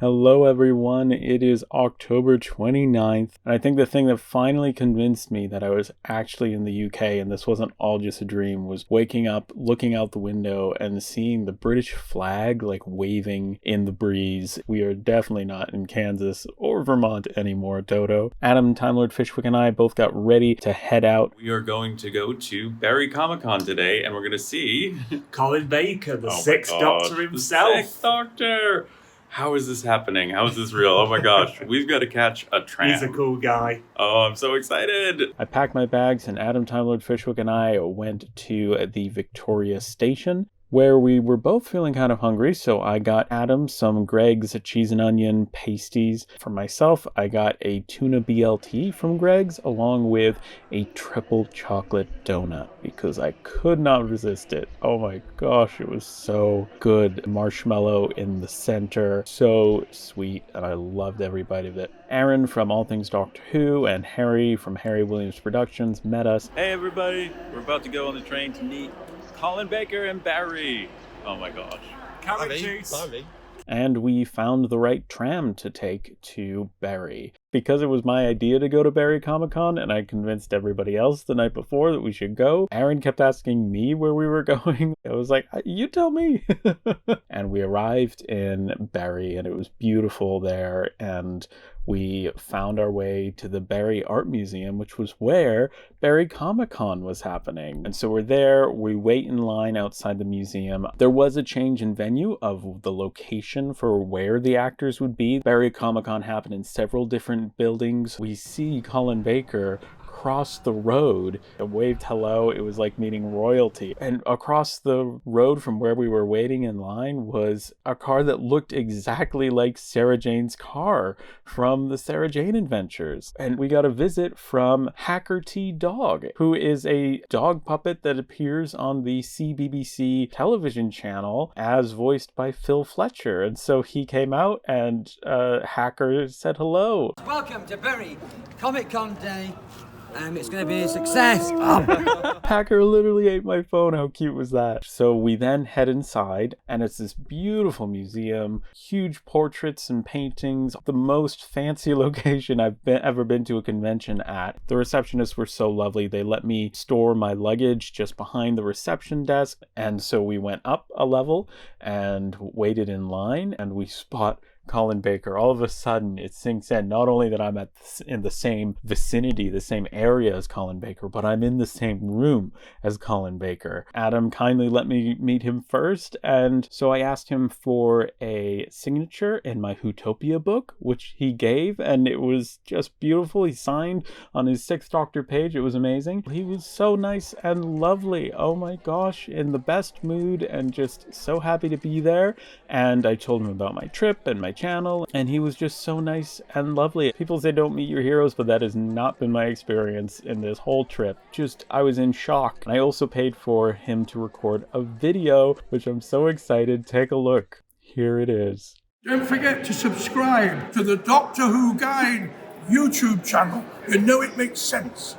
Hello everyone, it is October 29th, and I think the thing that finally convinced me that I was actually in the UK and this wasn't all just a dream was waking up, looking out the window and seeing the British flag like waving in the breeze. We are definitely not in Kansas or Vermont anymore, Dodo. Adam, Time Lord Fishwick and I both got ready to head out. We are going to go to Barrie Comic Con today and we're going to see Colin Baker, the Sixth Doctor himself. The Sixth Doctor! How is this happening? How is this real? Oh my gosh, we've got to catch a tram. He's a cool guy. Oh, I'm so excited. I packed my bags and Adam, Time Lord Fishwick and I went to the Victoria Station, where we were both feeling kind of hungry, so I got Adam some Greg's cheese and onion pasties. For myself, I got a tuna BLT from Greg's, along with a triple chocolate donut, because I could not resist it. Oh my gosh, it was so good. Marshmallow in the center, so sweet, and I loved every bite of it. Aaron from All Things Doctor Who and Harry from Harry Williams Productions met us. Hey everybody, we're about to go on the train to meet Colin Baker and Barrie. Oh my gosh. Carrot juice. And we found the right tram to take to Barrie. Because it was my idea to go to Barrie Comic Con and I convinced everybody else the night before that we should go, Aaron kept asking me where we were going. I was like, you tell me. And we arrived in Barrie and it was beautiful there, and we found our way to the Barrie Art Museum, which was where Barrie Comic Con was happening. And so we're there, we wait in line outside the museum. There was a change in venue of the location for where the actors would be. Barrie Comic Con happened in several different buildings. We see Colin Baker cross the road and waved hello. It was like meeting royalty. And across the road from where we were waiting in line was a car that looked exactly like Sarah Jane's car from the Sarah Jane Adventures. And we got a visit from Hacker T Dog, who is a dog puppet that appears on the CBBC television channel as voiced by Phil Fletcher. And so he came out and Hacker said hello. Welcome to Barrie Comic Con Day. It's going to be a success. Hacker literally ate my phone. How cute was that? So we then head inside, and it's this beautiful museum, huge portraits and paintings, the most fancy location I've ever been to a convention at. The receptionists were so lovely. They let me store my luggage just behind the reception desk, and so we went up a level and waited in line, and we spot Colin Baker. All of a sudden it sinks in, not only that I'm in the same vicinity, the same area as Colin Baker, but I'm in the same room as Colin Baker. Adam kindly let me meet him first, and so I asked him for a signature in my Hootopia book, which he gave, and it was just beautiful. He signed on his Sixth Doctor page. It was amazing. He was so nice and lovely. Oh my gosh, in the best mood and just so happy to be there. And I told him about my trip and my channel, and he was just so nice and lovely. People say don't meet your heroes, but that has not been my experience in this whole trip. I was in shock. I also paid for him to record a video, which I'm so excited. Take a look. Here it is. Don't forget to subscribe to the Doctor Who Guide YouTube channel. You know it makes sense.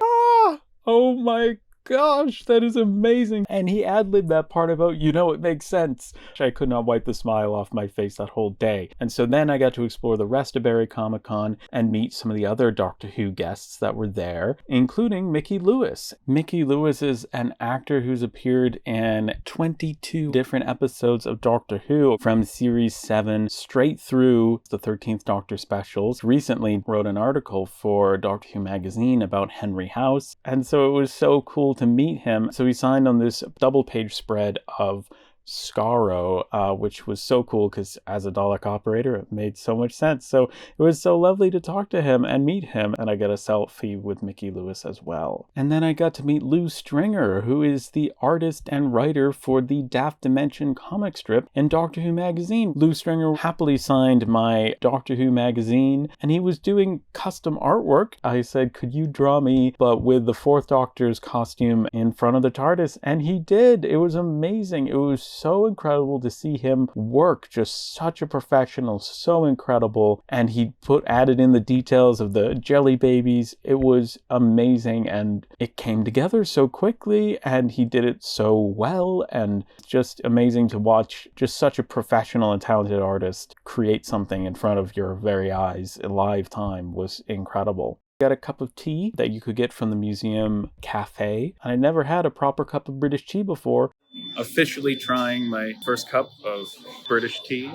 Oh my gosh, that is amazing. And he ad-libbed that part about, you know, it makes sense. I could not wipe the smile off my face that whole day. And so then I got to explore the rest of Barrie Comic Con and meet some of the other Doctor Who guests that were there, including Mickey Lewis. Mickey Lewis is an actor who's appeared in 22 different episodes of Doctor Who from Series 7 straight through the 13th Doctor specials. Recently wrote an article for Doctor Who magazine about Henry House, and so it was so cool to meet him. So he signed on this double page spread of Skaro, which was so cool because as a Dalek operator, it made so much sense. So it was so lovely to talk to him and meet him, and I got a selfie with Mickey Lewis as well. And then I got to meet Lou Stringer, who is the artist and writer for the Daft Dimension comic strip in Doctor Who magazine. Lou Stringer happily signed my Doctor Who magazine, and he was doing custom artwork. I said, could you draw me, but with the Fourth Doctor's costume in front of the TARDIS? And he did. It was amazing. It was so incredible to see him work, just such a professional, so incredible. And he added in the details of the jelly babies. It was amazing, and it came together so quickly, and he did it so well, and just amazing to watch just such a professional and talented artist create something in front of your very eyes in live time was incredible. Got a cup of tea that you could get from the museum cafe. I never had a proper cup of British tea before. Officially trying my first cup of British tea.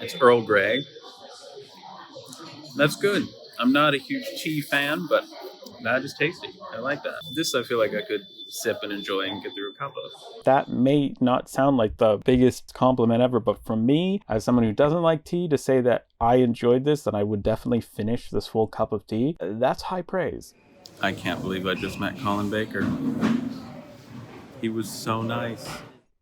It's Earl Grey. That's good. I'm not a huge tea fan, but that is tasty. I like that. This I feel like I could sip and enjoy and get through a cup of. That may not sound like the biggest compliment ever, but for me, as someone who doesn't like tea, to say that I enjoyed this and I would definitely finish this full cup of tea, that's high praise. I can't believe I just met Colin Baker. He was so nice.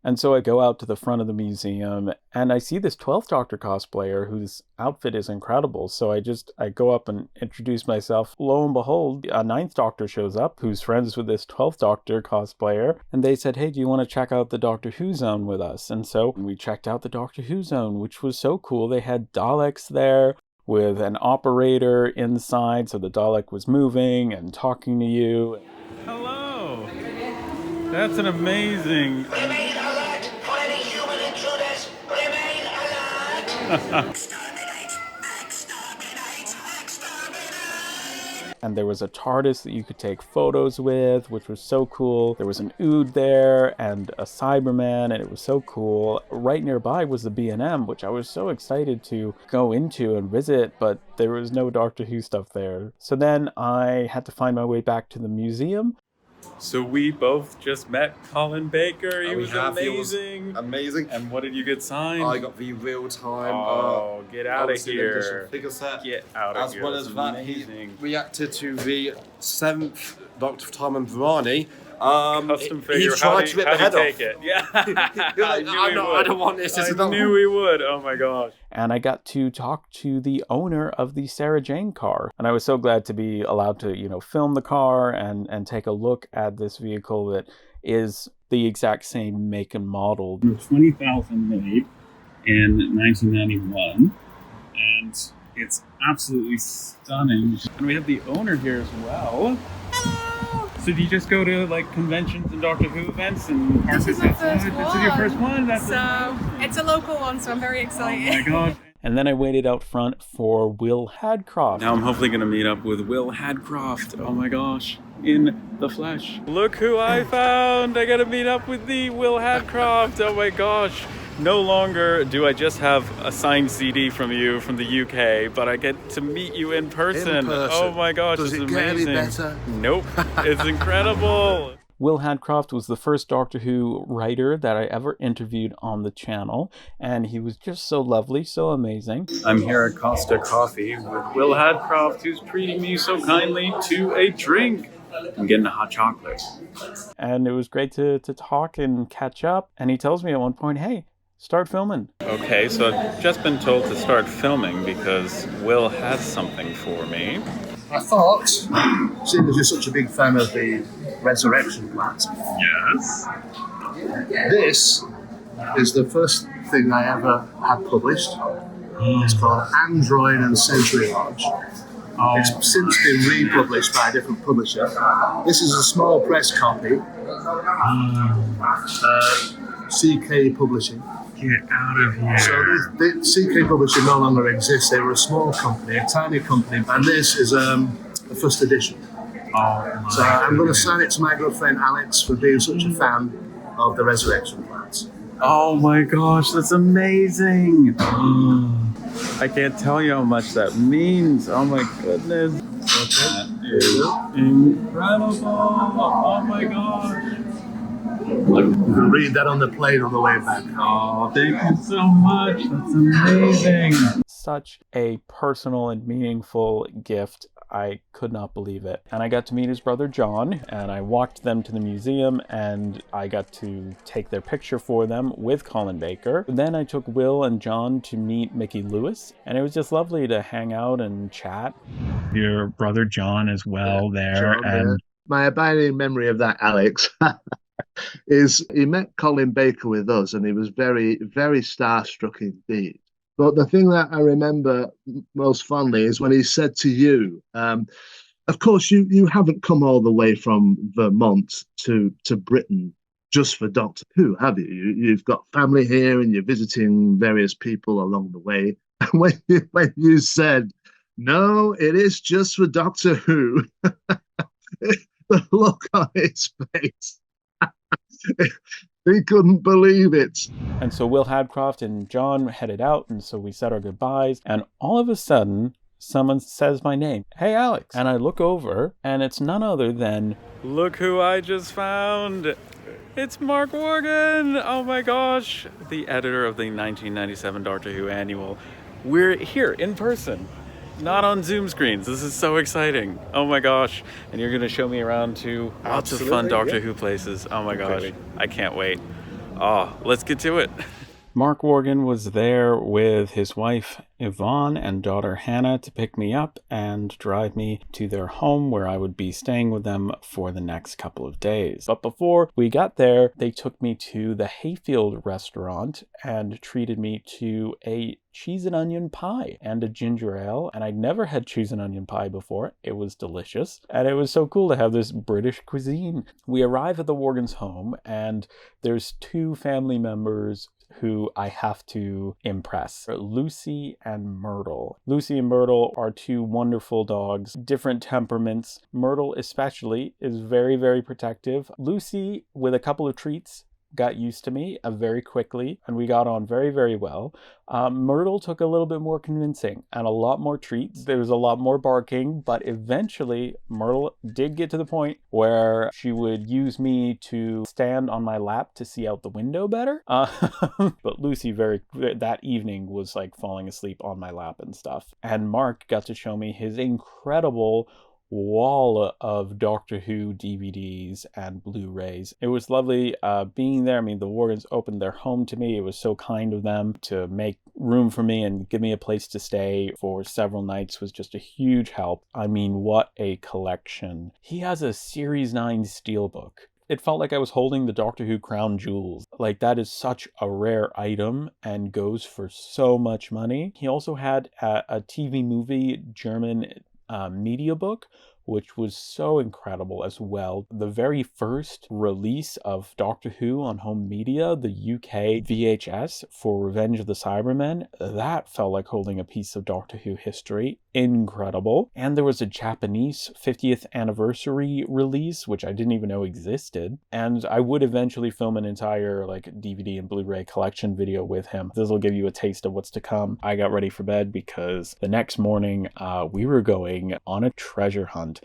And so I go out to the front of the museum and I see this 12th Doctor cosplayer whose outfit is incredible. So I go up and introduce myself. Lo and behold, a 9th Doctor shows up who's friends with this 12th Doctor cosplayer. And they said, hey, do you want to check out the Doctor Who zone with us? And so we checked out the Doctor Who zone, which was so cool. They had Daleks there with an operator inside. So the Dalek was moving and talking to you. Hello. That's an amazing... Remain alert for any human intruders. Remain alert. Exterminate! Exterminate! Exterminate! And there was a TARDIS that you could take photos with, which was so cool. There was an Ood there and a Cyberman, and it was so cool. Right nearby was the B&M, which I was so excited to go into and visit, but there was no Doctor Who stuff there. So then I had to find my way back to the museum. So we both just met Colin Baker. He was amazing. Amazing. And what did you get signed? I got the real time. Oh, get out of here. Figure set. Get out of here. As well as that, he reacted to the 7th Doctor Tom Brani. Custom figure. He tried to rip the head off. It? Yeah. I don't want this. I knew he would. Oh my gosh. And I got to talk to the owner of the Sarah Jane car. And I was so glad to be allowed to, film the car and take a look at this vehicle that is the exact same make and model. 20,000 made in 1991. And it's absolutely stunning. And we have the owner here as well. So do you just go to conventions and Doctor Who events and This is my first one. This is your first one? It's a local one, so I'm very excited. Oh my god. And then I waited out front for Will Hadcroft. Now I'm hopefully going to meet up with Will Hadcroft. Oh my gosh. In the flesh. Look who I found. I got to meet up with the Will Hadcroft. Oh my gosh. No longer do I just have a signed CD from you from the UK, but I get to meet you in person. Oh my gosh, Does it's it get amazing. any better? Nope. It's incredible. Will Hadcroft was the first Doctor Who writer that I ever interviewed on the channel, and he was just so lovely, so amazing. I'm here at Costa Coffee with Will Hadcroft, who's treating me so kindly to a drink. I'm getting a hot chocolate. And it was great to talk and catch up, and he tells me at one point, hey, start filming. Okay, so I've just been told to start filming because Will has something for me. I thought, seeing as you're such a big fan of the Resurrection plant, Yes. this is the first thing I ever had published. It's called Android and Century Lodge. It's since been republished by a different publisher. This is a small press copy. CK Publishing. Get out of here. So the CK Publishing no longer exists. They were a small company, a tiny company, and this is the first edition. So I'm going to sign it to my good friend Alex for being such a fan of the Resurrection plants. Oh my gosh, that's amazing. I can't tell you how much that means. Oh my goodness. That is incredible. Oh my gosh. You can read that on the plane on the way back. Oh, thank you so much. That's amazing. Such a personal and meaningful gift. I could not believe it. And I got to meet his brother Jon, and I walked them to the museum, and I got to take their picture for them with Colin Baker. Then I took Will and Jon to meet Mickey Lewis, and it was just lovely to hang out and chat. Your brother Jon as well there. John, my abiding memory of that, Alex, is he met Colin Baker with us, and he was very, very starstruck indeed. But the thing that I remember most fondly is when he said to you, of course, you haven't come all the way from Vermont to Britain just for Doctor Who, have you? You've got family here and you're visiting various people along the way. And when you said, no, it is just for Doctor Who, the look on his face, he couldn't believe it. And so Will Hadcroft and Jon headed out, and so we said our goodbyes, and all of a sudden, someone says my name. Hey, Alex. And I look over, and it's none other than, look who I just found. It's Mark Worgan. Oh my gosh. The editor of the 1997 Doctor Who Annual. We're here in person, not on Zoom screens. This is so exciting. Oh my gosh. And you're going to show me around to lots of fun Doctor Who places. Oh my gosh. I can't wait. Oh, let's get to it. Mark Worgan was there with his wife Yvonne and daughter Hannah to pick me up and drive me to their home where I would be staying with them for the next couple of days. But before we got there, they took me to the Hayfield Restaurant and treated me to a cheese and onion pie and a ginger ale. And I'd never had cheese and onion pie before. It was delicious. And it was so cool to have this British cuisine. We arrive at the Worgans' home, and there's two family members who I have to impress. Lucy and Myrtle. Lucy and Myrtle are two wonderful dogs, different temperaments. Myrtle especially is very, very protective. Lucy, with a couple of treats, got used to me very quickly, and we got on very, very well. Myrtle took a little bit more convincing and a lot more treats. There was a lot more barking, but eventually Myrtle did get to the point where she would use me to stand on my lap to see out the window better. But Lucy that evening was like falling asleep on my lap and stuff. And Mark got to show me his incredible wall of Doctor Who DVDs and Blu-rays. It was lovely being there. I mean, the Worgans opened their home to me. It was so kind of them to make room for me and give me a place to stay for several nights. Was just a huge help. I mean, what a collection. He has a Series 9 steelbook. It felt like I was holding the Doctor Who crown jewels. Like, that is such a rare item and goes for so much money. He also had a TV movie German media book, which was so incredible as well. The very first release of Doctor Who on home media, the UK VHS for Revenge of the Cybermen, that felt like holding a piece of Doctor Who history. Incredible. And there was a Japanese 50th anniversary release, which I didn't even know existed. And I would eventually film an entire DVD and Blu-ray collection video with him. This will give you a taste of what's to come. I got ready for bed because the next morning we were going on a treasure hunt.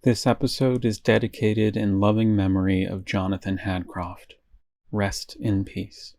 This episode is dedicated in loving memory of Jonathan Hadcroft. Rest in peace.